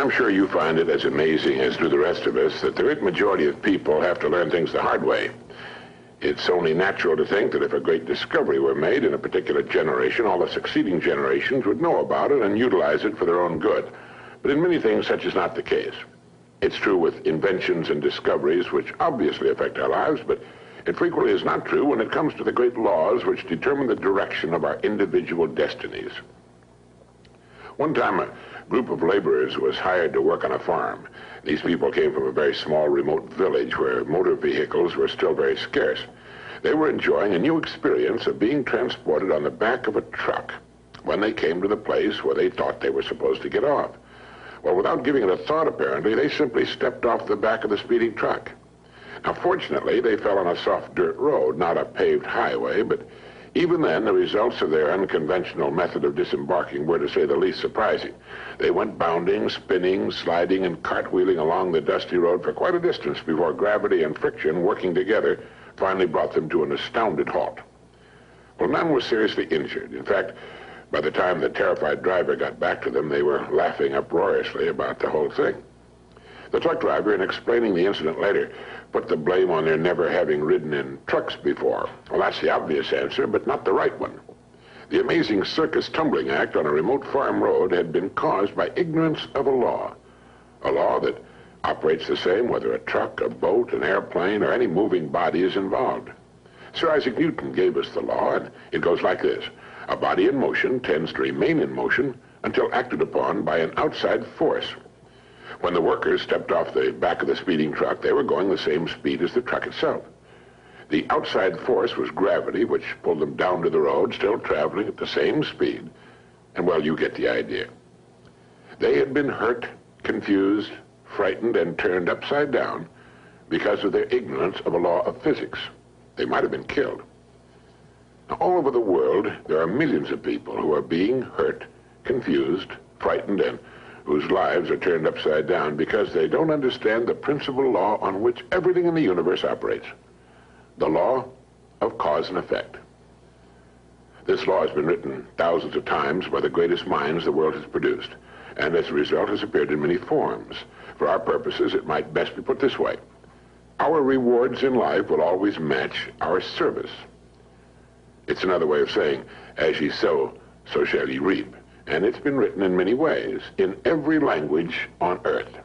I'm sure you find it as amazing as do the rest of us that the great majority of people have to learn things the hard way. It's only natural to think that if a great discovery were made in a particular generation, all the succeeding generations would know about it and utilize it for their own good. But in many things, such is not the case. It's true with inventions and discoveries which obviously affect our lives, but it frequently is not true when it comes to the great laws which determine the direction of our individual destinies. One time, a group of laborers was hired to work on a farm. These people came from a very small, remote village where motor vehicles were still very scarce. They were enjoying a new experience of being transported on the back of a truck when they came to the place where they thought they were supposed to get off. Well, without giving it a thought, apparently, they simply stepped off the back of the speeding truck. Now, fortunately, they fell on a soft dirt road, not a paved highway, but even then, the results of their unconventional method of disembarking were, to say the least, surprising. They went bounding, spinning, sliding, and cartwheeling along the dusty road for quite a distance before gravity and friction, working together, finally brought them to an astounded halt. Well, none was seriously injured. In fact, by the time the terrified driver got back to them, they were laughing uproariously about the whole thing. The truck driver, in explaining the incident later, put the blame on their never having ridden in trucks before. Well, that's the obvious answer, but not the right one. The amazing circus tumbling act on a remote farm road had been caused by ignorance of a law that operates the same whether a truck, a boat, an airplane, or any moving body is involved. Sir Isaac Newton gave us the law, and it goes like this. A body in motion tends to remain in motion until acted upon by an outside force. When the workers stepped off the back of the speeding truck, they were going the same speed as the truck itself. The outside force was gravity, which pulled them down to the road, still traveling at the same speed. And, well, you get the idea. They had been hurt, confused, frightened, and turned upside down because of their ignorance of a law of physics. They might have been killed. Now, all over the world, there are millions of people who are being hurt, confused, frightened, and whose lives are turned upside down because they don't understand the principal law on which everything in the universe operates, the law of cause and effect. This law has been written thousands of times by the greatest minds the world has produced, and as a result has appeared in many forms. For our purposes, it might best be put this way. Our rewards in life will always match our service. It's another way of saying, as ye sow, so shall ye reap. And it's been written in many ways, in every language on earth.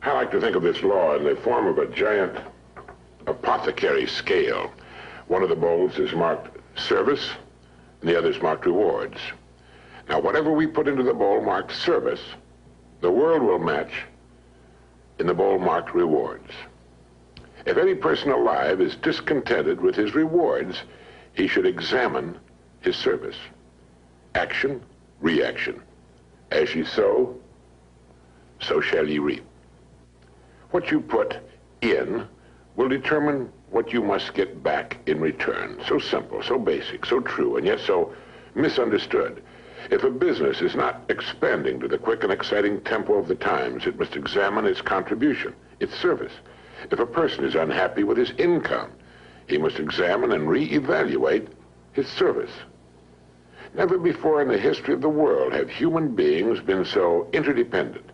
I like to think of this law in the form of a giant apothecary scale. One of the bowls is marked service, and the other is marked rewards. Now, whatever we put into the bowl marked service, the world will match in the bowl marked rewards. If any person alive is discontented with his rewards, he should examine his service. Action, reaction. As ye sow, so shall ye reap. What you put in will determine what you must get back in return. So simple, so basic, so true, and yet so misunderstood. If a business is not expanding to the quick and exciting tempo of the times, it must examine its contribution, its service. If a person is unhappy with his income, he must examine and reevaluate his service. Never before in the history of the world have human beings been so interdependent.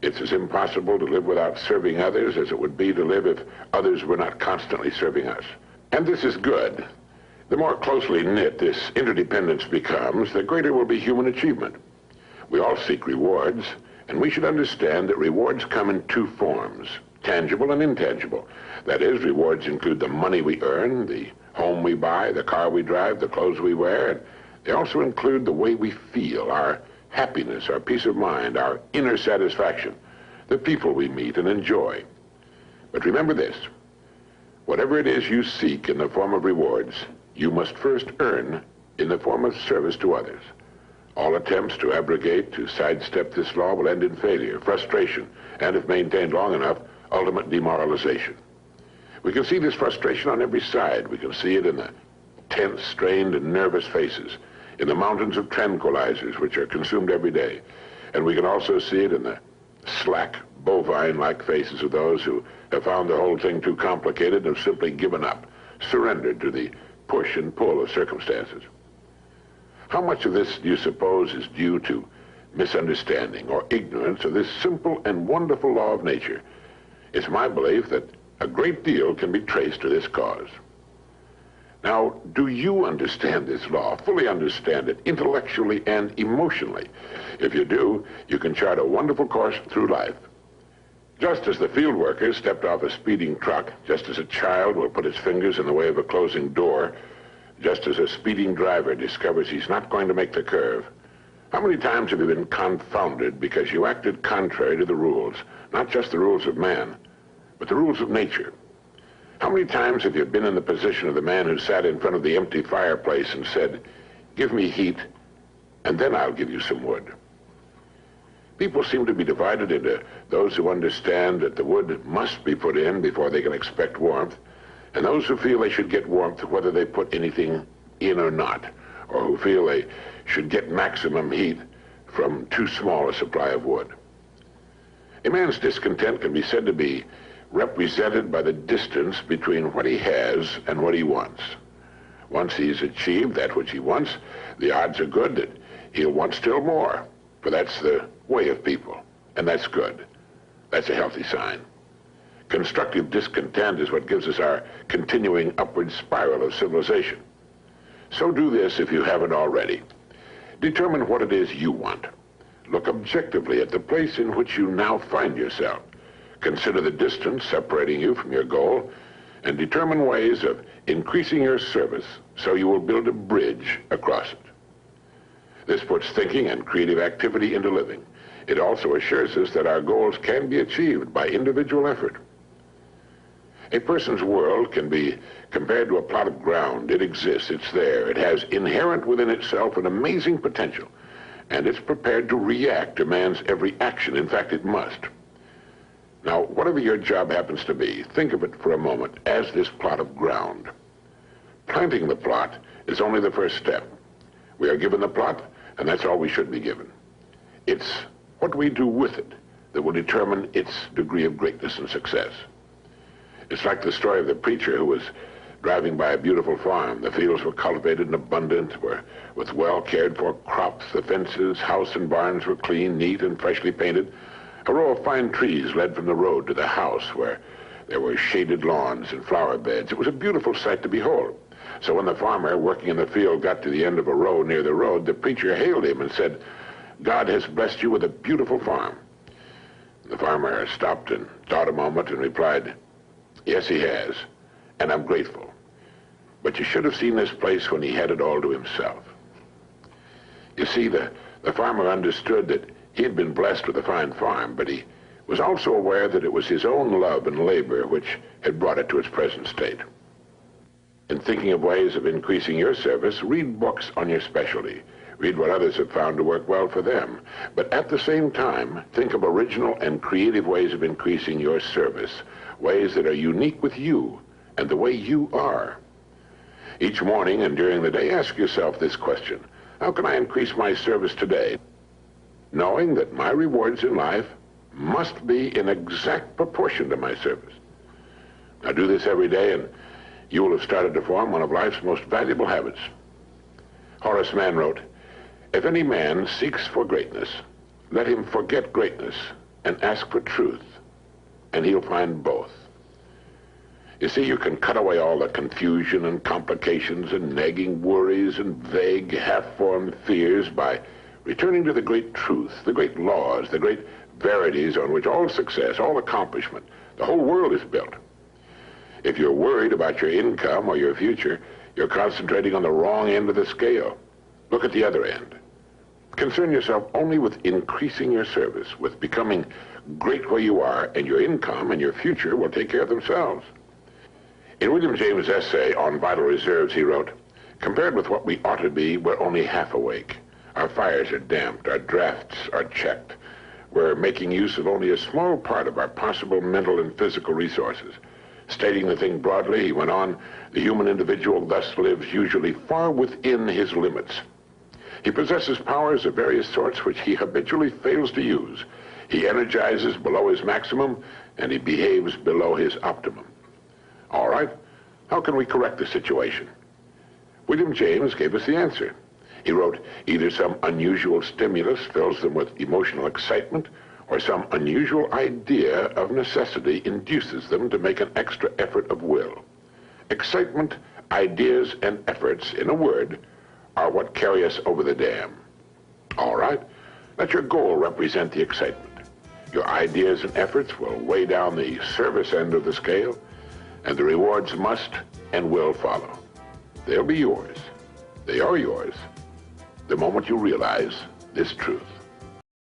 It's as impossible to live without serving others as it would be to live if others were not constantly serving us. And this is good. The more closely knit this interdependence becomes, the greater will be human achievement. We all seek rewards, and we should understand that rewards come in two forms, tangible and intangible. That is, rewards include the money we earn, the home we buy, the car we drive, the clothes we wear, and they also include the way we feel, our happiness, our peace of mind, our inner satisfaction, the people we meet and enjoy. But remember this, whatever it is you seek in the form of rewards, you must first earn in the form of service to others. All attempts to abrogate, to sidestep this law will end in failure, frustration, and if maintained long enough, ultimate demoralization. We can see this frustration on every side. We can see it in the tense, strained, and nervous faces, in the mountains of tranquilizers which are consumed every day. And we can also see it in the slack, bovine-like faces of those who have found the whole thing too complicated and have simply given up, surrendered to the push and pull of circumstances. How much of this do you suppose is due to misunderstanding, or ignorance of this simple and wonderful law of nature. It's my belief that a great deal can be traced to this cause. Now, do you understand this law, fully understand it, intellectually and emotionally? If you do, you can chart a wonderful course through life. Just as the field worker stepped off a speeding truck, just as a child will put his fingers in the way of a closing door, just as a speeding driver discovers he's not going to make the curve, how many times have you been confounded because you acted contrary to the rules, not just the rules of man, but the rules of nature? How many times have you been in the position of the man who sat in front of the empty fireplace and said, "Give me heat, and then I'll give you some wood"? People seem to be divided into those who understand that the wood must be put in before they can expect warmth, and those who feel they should get warmth whether they put anything in or not, or who feel they should get maximum heat from too small a supply of wood. A man's discontent can be said to be represented by the distance between what he has and what he wants. Once he's achieved that which he wants, the odds are good that he'll want still more, for that's the way of people, and that's good. That's a healthy sign. Constructive discontent is what gives us our continuing upward spiral of civilization. So do this if you haven't already. Determine what it is you want. Look objectively at the place in which you now find yourself. Consider the distance separating you from your goal, and determine ways of increasing your service so you will build a bridge across it. This puts thinking and creative activity into living. It also assures us that our goals can be achieved by individual effort. A person's world can be compared to a plot of ground. It exists, it's there. It has inherent within itself an amazing potential, and it's prepared to react to man's every action. In fact, it must. Now, whatever your job happens to be, think of it for a moment as this plot of ground. Planting the plot is only the first step. We are given the plot, and that's all we should be given. It's what we do with it that will determine its degree of greatness and success. It's like the story of the preacher who was driving by a beautiful farm. The fields were cultivated and abundant, with well cared for crops. The fences, house, and barns were clean, neat, and freshly painted. A row of fine trees led from the road to the house, where there were shaded lawns and flower beds. It was a beautiful sight to behold. So when the farmer working in the field got to the end of a row near the road, the preacher hailed him and said, "God has blessed you with a beautiful farm." The farmer stopped and thought a moment and replied, "Yes, he has, and I'm grateful. But you should have seen this place when he had it all to himself." You see, the farmer understood that he had been blessed with a fine farm, but he was also aware that it was his own love and labor which had brought it to its present state. In thinking of ways of increasing your service, read books on your specialty. Read what others have found to work well for them. But at the same time, think of original and creative ways of increasing your service, ways that are unique with you and the way you are. Each morning and during the day, ask yourself this question: how can I increase my service today? Knowing that my rewards in life must be in exact proportion to my service. Now do this every day, and you will have started to form one of life's most valuable habits. Horace Mann wrote, "If any man seeks for greatness, let him forget greatness and ask for truth, and he'll find both." You see, you can cut away all the confusion and complications and nagging worries and vague, half-formed fears by returning to the great truth, the great laws, the great verities on which all success, all accomplishment, the whole world is built. If you're worried about your income or your future, you're concentrating on the wrong end of the scale. Look at the other end. Concern yourself only with increasing your service, with becoming great where you are, and your income and your future will take care of themselves. In William James' essay on vital reserves, he wrote, "Compared with what we ought to be, we're only half awake. Our fires are damped, our drafts are checked. We're making use of only a small part of our possible mental and physical resources." Stating the thing broadly, he went on, "The human individual thus lives usually far within his limits. He possesses powers of various sorts which he habitually fails to use. He energizes below his maximum, and he behaves below his optimum." All right, how can we correct the situation? William James gave us the answer. He wrote, either some unusual stimulus fills them with emotional excitement, or some unusual idea of necessity induces them to make an extra effort of will. Excitement, ideas, and efforts, in a word, are what carry us over the dam. All right, let your goal represent the excitement. Your ideas and efforts will weigh down the service end of the scale, and the rewards must and will follow. They'll be yours. They are yours the moment you realize this truth.